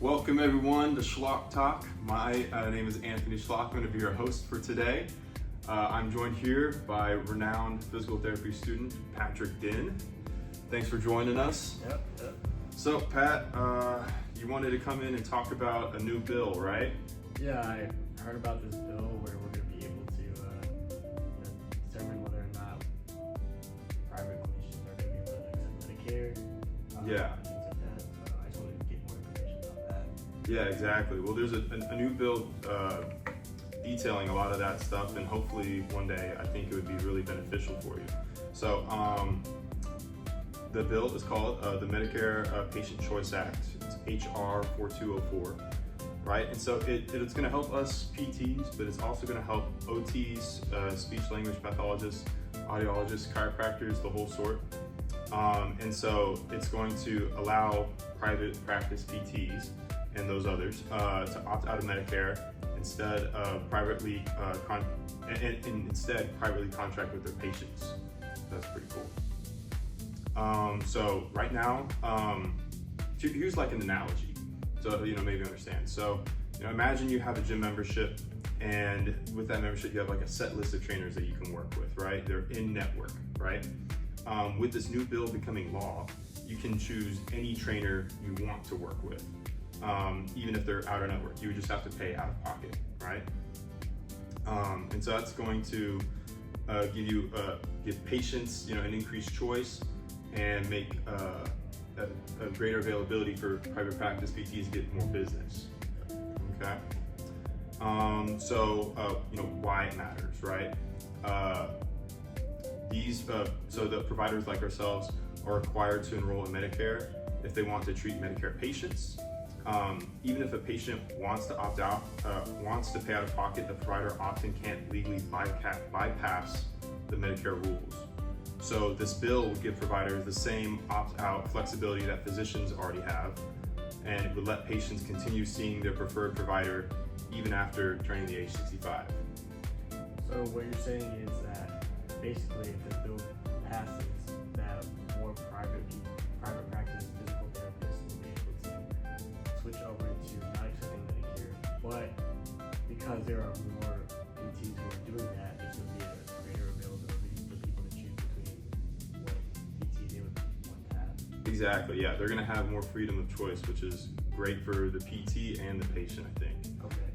Welcome everyone to Schlock Talk. My name is Anthony Schlock. I'm going to be your host for today. I'm joined here by renowned physical therapy student Patrick Din. Thanks for joining us. Yep. So Pat, you wanted to come in and talk about a new bill, right? Yeah, I heard about this bill where we're going to be able to determine whether or not private clinicians are going to be able to accept Medicare. Yeah. Things like that. So I just wanted to get more information about that. Yeah, exactly. Well, there's a new bill detailing a lot of that stuff, and hopefully one day I think it would be really beneficial for you. So the bill is called the Medicare Patient Choice Act. It's HR 4204, right? And so it's going to help us PTs, but it's also going to help OTs, speech language pathologists, audiologists, chiropractors, the whole sort. And so it's going to allow private practice PTs and those others to opt out of Medicare instead of privately instead privately contract with their patients. That's pretty cool. So right now, here's like an analogy, so maybe understand. So imagine you have a gym membership, and with that membership you have like a set list of trainers that you can work with, right? They're in network, right? With this new bill becoming law, you can choose any trainer you want to work with, even if they're out of network. You would just have to pay out of pocket, right? And so that's going to give patients an increased choice and make a greater availability for private practice PTs to get more business. Okay. So why it matters, right? So the providers like ourselves are required to enroll in Medicare if they want to treat Medicare patients. Even if a patient wants to opt out, wants to pay out of pocket, the provider often can't legally bypass the Medicare rules. So this bill would give providers the same opt-out flexibility that physicians already have, and it would let patients continue seeing their preferred provider even after turning the age 65. So what you're saying is that basically if this bill passes, that more private practice physical therapists will be able to switch over to not accepting Medicare, but because there are more PTs who are doing that, there's going to be a greater availability for people to choose between what PT they would want to have. Exactly, yeah. They're going to have more freedom of choice, which is great for the PT and the patient, I think. Okay.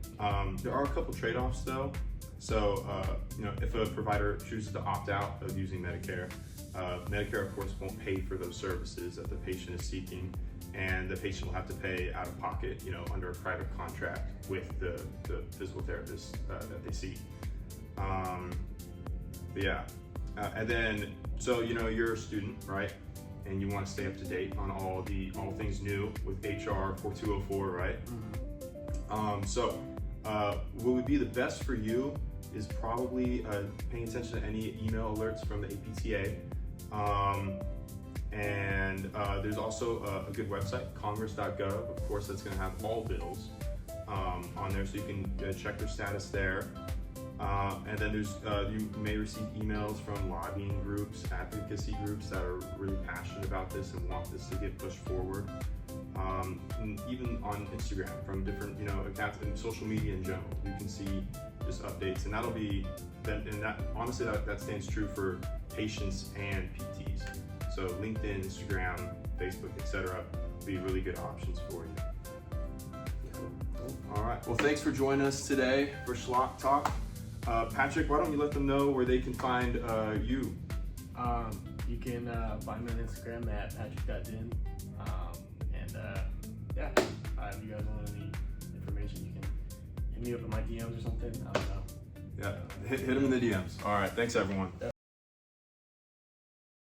There are a couple trade-offs though. So, if a provider chooses to opt out of using Medicare, Medicare of course won't pay for those services that the patient is seeking, and the patient will have to pay out of pocket, under a private contract with the physical therapist that they see. And then, so you're a student, right? And you want to stay up to date on all things new with HR 4204, right? Mm-hmm. What would be the best for you is probably paying attention to any email alerts from the APTA. And there's also a good website, congress.gov. Of course, that's going to have all bills on there, so you can check their status there. And then you may receive emails from lobbying groups, advocacy groups that are really passionate about this and want this to get pushed forward. And even on Instagram from different accounts and social media in general, you can see just updates, and honestly that stands true for patients and PTs. So LinkedIn, Instagram, Facebook, etc. will be really good options for you. All right. Well, thanks for joining us today for Schlock Talk. Patrick, why don't you let them know where they can find you? You can find me on Instagram at patrick.din. If you guys want any information, you can hit me up in my DMs or something. I don't know. Yeah, hit them in the DMs. All right. Thanks, everyone. Yep.